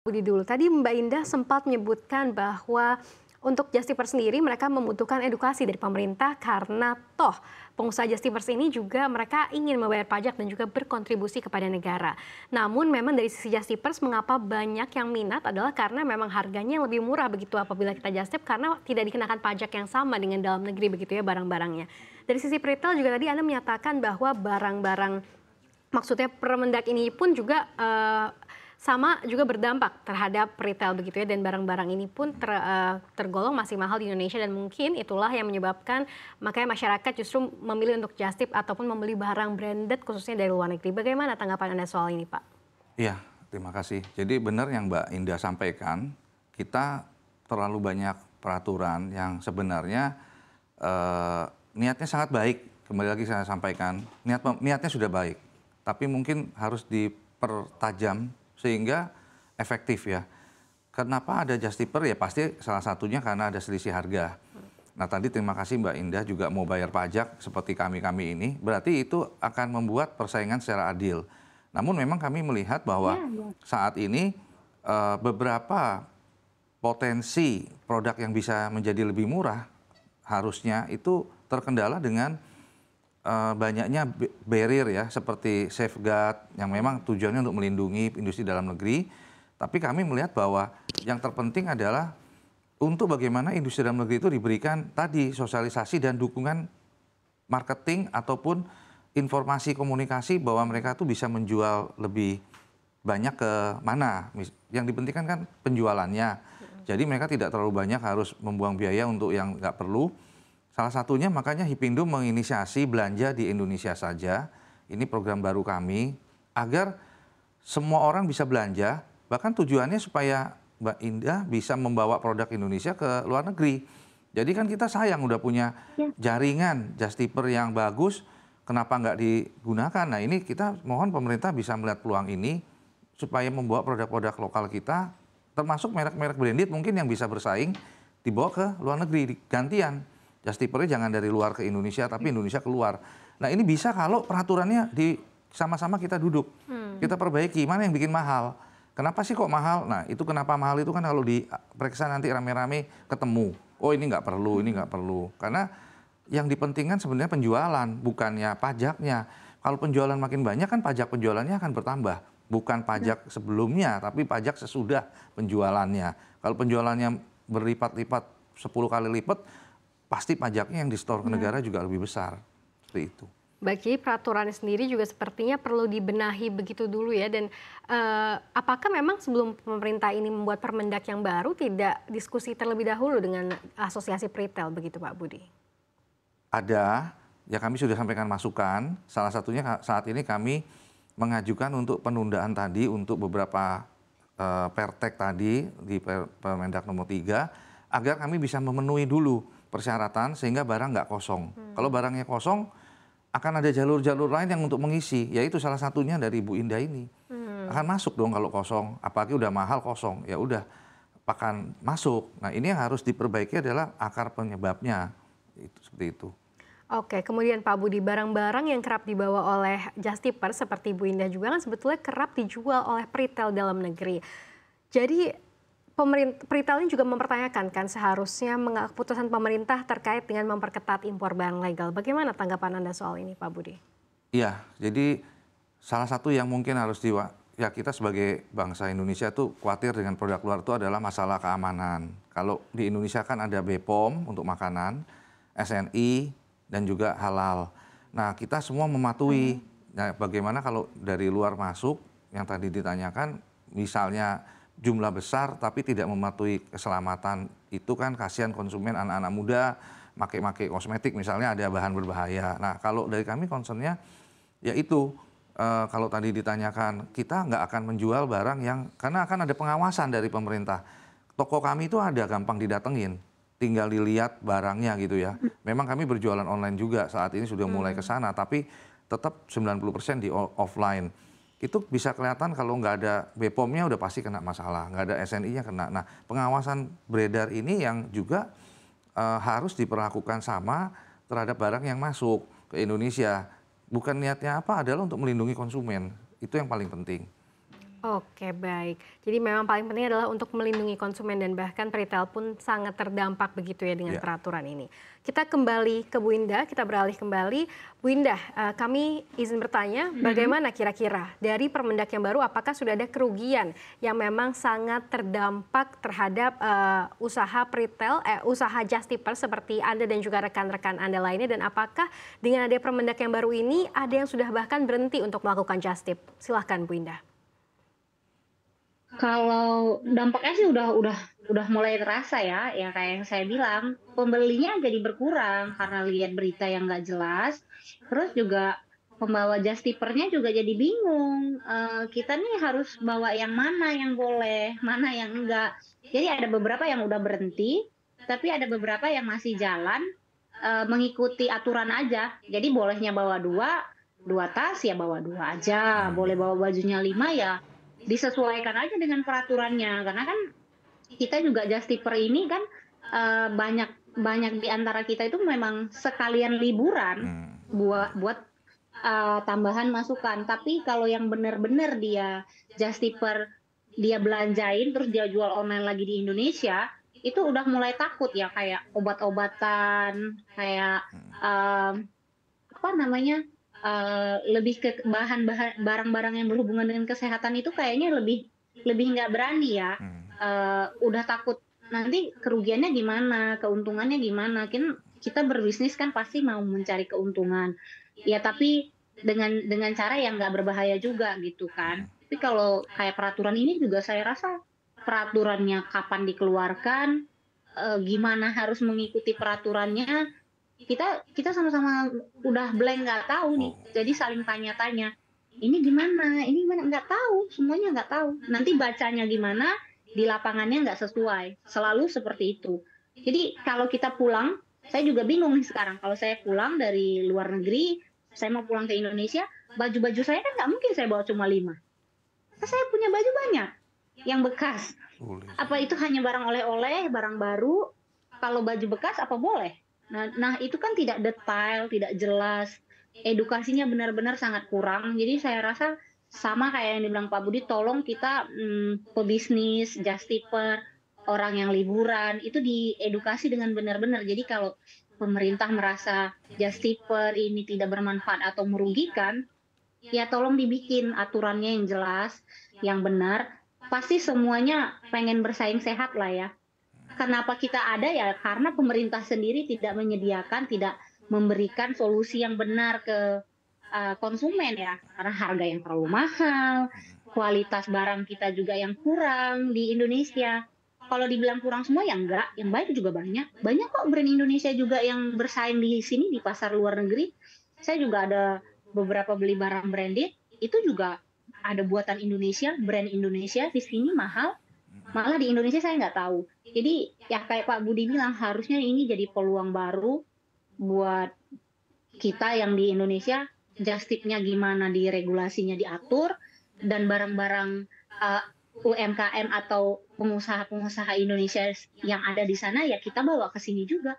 Budi dulu. Tadi Mbak Indah sempat menyebutkan bahwa untuk Justiper sendiri mereka membutuhkan edukasi dari pemerintah karena toh pengusaha Justiper ini juga mereka ingin membayar pajak dan juga berkontribusi kepada negara. Namun memang dari sisi Justiper mengapa banyak yang minat adalah karena memang harganya yang lebih murah begitu apabila kita Justip karena tidak dikenakan pajak yang sama dengan dalam negeri begitu ya barang-barangnya. Dari sisi retail juga tadi Anda menyatakan bahwa barang-barang maksudnya Permendak ini pun juga sama juga berdampak terhadap retail begitu ya dan barang-barang ini pun tergolong masih mahal di Indonesia dan mungkin itulah yang menyebabkan makanya masyarakat justru memilih untuk just tip ataupun membeli barang branded khususnya dari luar negeri. Bagaimana tanggapan Anda soal ini, Pak? Iya, terima kasih. Jadi benar yang Mbak Indah sampaikan, kita terlalu banyak peraturan yang sebenarnya niatnya sangat baik. Kembali lagi saya sampaikan, niatnya sudah baik, tapi mungkin harus dipertajam sehingga efektif ya. Kenapa ada Justiper? Ya pasti salah satunya karena ada selisih harga. Nah tadi terima kasih Mbak Indah juga mau bayar pajak seperti kami ini. Berarti itu akan membuat persaingan secara adil. Namun memang kami melihat bahwa saat ini beberapa potensi produk yang bisa menjadi lebih murah harusnya itu terkendala dengan banyaknya barrier ya seperti safeguard yang memang tujuannya untuk melindungi industri dalam negeri. Tapi kami melihat bahwa yang terpenting adalah untuk bagaimana industri dalam negeri itu diberikan tadi sosialisasi dan dukungan marketing ataupun informasi komunikasi bahwa mereka tuh bisa menjual lebih banyak ke mana. Yang dipentingkan kan penjualannya. Jadi mereka tidak terlalu banyak harus membuang biaya untuk yang nggak perlu. Salah satunya makanya Hipindo menginisiasi belanja di Indonesia saja. Ini program baru kami agar semua orang bisa belanja. Bahkan tujuannya supaya Mbak Indah bisa membawa produk Indonesia ke luar negeri. Jadi kan kita sayang udah punya jaringan Justiper yang bagus, kenapa nggak digunakan? Nah ini kita mohon pemerintah bisa melihat peluang ini supaya membawa produk-produk lokal kita, termasuk merek-merek branded mungkin yang bisa bersaing, dibawa ke luar negeri, gantian. Justipernya jangan dari luar ke Indonesia, tapi Indonesia keluar. Nah ini bisa kalau peraturannya sama-sama kita duduk, kita perbaiki, mana yang bikin mahal. Kenapa sih kok mahal? Nah itu kenapa mahal itu kan kalau diperiksa nanti rame-rame ketemu. Oh ini nggak perlu, ini nggak perlu. Karena yang dipentingkan sebenarnya penjualan, bukannya pajaknya. Kalau penjualan makin banyak kan pajak penjualannya akan bertambah. Bukan pajak sebelumnya, tapi pajak sesudah penjualannya. Kalau penjualannya berlipat-lipat 10 kali lipat, pasti pajaknya yang disetor ke negara juga lebih besar. Seperti itu. Baik, jadi peraturannya sendiri juga sepertinya perlu dibenahi begitu dulu ya. Dan apakah memang sebelum pemerintah ini membuat Permendak yang baru tidak diskusi terlebih dahulu dengan asosiasi retail begitu Pak Budi? Ada, ya kami sudah sampaikan masukan. Salah satunya saat ini kami mengajukan untuk penundaan tadi untuk beberapa pertek tadi di Permendak nomor 3 agar kami bisa memenuhi dulu persyaratan sehingga barang nggak kosong. Kalau barangnya kosong, akan ada jalur-jalur lain yang untuk mengisi, yaitu salah satunya dari Ibu Indah ini. Akan masuk dong kalau kosong, apalagi udah mahal kosong, ya udah akan masuk. Nah ini yang harus diperbaiki adalah akar penyebabnya, seperti itu. Oke, kemudian Pak Budi, barang-barang yang kerap dibawa oleh Justiper seperti Ibu Indah juga kan sebetulnya kerap dijual oleh retail dalam negeri. Jadi retail ini juga mempertanyakan kan seharusnya keputusan pemerintah terkait dengan memperketat impor barang legal. Bagaimana tanggapan Anda soal ini, Pak Budi? Iya, jadi salah satu yang mungkin harus ya kita sebagai bangsa Indonesia tuh khawatir dengan produk luar itu adalah masalah keamanan. Kalau di Indonesia kan ada BPOM untuk makanan, SNI, dan juga halal. Nah kita semua mematuhi. Nah, bagaimana kalau dari luar masuk, yang tadi ditanyakan, misalnya jumlah besar tapi tidak mematuhi keselamatan, itu kan kasihan konsumen anak-anak muda pakai kosmetik misalnya ada bahan berbahaya. Nah kalau dari kami concernnya yaitu kalau tadi ditanyakan kita nggak akan menjual barang yang karena akan ada pengawasan dari pemerintah. Toko kami itu ada gampang didatengin, tinggal dilihat barangnya gitu ya. Memang kami berjualan online juga saat ini sudah mulai ke sana, tapi tetap 90% di offline. Itu bisa kelihatan kalau nggak ada BPOM-nya udah pasti kena masalah, nggak ada SNI-nya kena. Nah pengawasan beredar ini yang juga harus diperlakukan sama terhadap barang yang masuk ke Indonesia. Bukan niatnya apa adalah untuk melindungi konsumen, itu yang paling penting. Oke, baik. Jadi memang paling penting adalah untuk melindungi konsumen dan bahkan retail pun sangat terdampak begitu ya dengan Ya. peraturan ini. Kita kembali ke Bu Indah, kita beralih kembali. Bu Indah, kami izin bertanya, Mhm. bagaimana kira-kira dari Permendak yang baru, apakah sudah ada kerugian yang memang sangat terdampak terhadap usaha retail, usaha Justiper seperti Anda dan juga rekan-rekan Anda lainnya, dan apakah dengan ada Permendak yang baru ini ada yang sudah bahkan berhenti untuk melakukan Justip? Silahkan Bu Indah. Kalau dampaknya sih udah mulai terasa ya, ya kayak yang saya bilang, pembelinya jadi berkurang karena lihat berita yang nggak jelas, terus juga pembawa Justipernya juga jadi bingung, kita nih harus bawa yang mana yang boleh, mana yang enggak. Jadi ada beberapa yang udah berhenti, tapi ada beberapa yang masih jalan, mengikuti aturan aja. Jadi bolehnya bawa 2 2 tas ya bawa 2 aja, boleh Hmm. bawa bajunya 5 ya disesuaikan aja dengan peraturannya, karena kan kita juga Justiper ini kan, banyak banyak di antara kita itu memang sekalian liburan Hmm. buat, tambahan masukan. Tapi kalau yang benar-benar dia Justiper, dia belanjain terus dia jual online lagi di Indonesia, itu udah mulai takut ya kayak obat-obatan, kayak, Hmm. mmm apa namanya, lebih ke bahan-bahan barang-barang yang berhubungan dengan kesehatan itu kayaknya lebih lebih nggak berani ya, Hmm. udah takut nanti kerugiannya gimana, keuntungannya gimana, kita berbisnis kan pasti mau mencari keuntungan. Ya tapi dengan cara yang nggak berbahaya juga gitu kan. Hmm. Tapi kalau kayak peraturan ini juga saya rasa peraturannya kapan dikeluarkan, gimana harus mengikuti peraturannya, kita kita sama-sama udah blank nggak tahu nih, Oh. jadi saling tanya-tanya, ini gimana, nggak tahu, semuanya nggak tahu. Nanti bacanya gimana, di lapangannya nggak sesuai, selalu seperti itu. Jadi kalau kita pulang, saya juga bingung nih sekarang, kalau saya pulang dari luar negeri, saya mau pulang ke Indonesia, baju-baju saya kan nggak mungkin saya bawa cuma 5, saya punya baju banyak, yang bekas. Sulit. Apa itu hanya barang oleh-oleh, barang baru, kalau baju bekas apa boleh? Nah itu kan tidak detail, tidak jelas, edukasinya benar-benar sangat kurang. Jadi saya rasa sama kayak yang dibilang Pak Budi, tolong kita, pebisnis, just tipper, orang yang liburan, itu diedukasi dengan benar-benar. Jadi kalau pemerintah merasa just tipper ini tidak bermanfaat atau merugikan, ya tolong dibikin aturannya yang jelas, yang benar. Pasti semuanya pengen bersaing sehat lah ya. Kenapa kita ada ya karena pemerintah sendiri tidak menyediakan, tidak memberikan solusi yang benar ke, konsumen ya. Karena harga yang terlalu mahal, kualitas barang kita juga yang kurang di Indonesia. Kalau dibilang kurang semua ya enggak, yang baik juga banyak. Banyak kok brand Indonesia juga yang bersaing di sini di pasar luar negeri. Saya juga ada beberapa beli barang branded, itu juga ada buatan Indonesia, brand Indonesia, di sini mahal, malah di Indonesia saya nggak tahu. Jadi ya kayak Pak Budi bilang, harusnya ini jadi peluang baru buat kita yang di Indonesia, just tip-nya gimana di regulasinya diatur, dan barang-barang, UMKM atau pengusaha-pengusaha Indonesia yang ada di sana ya kita bawa ke sini juga.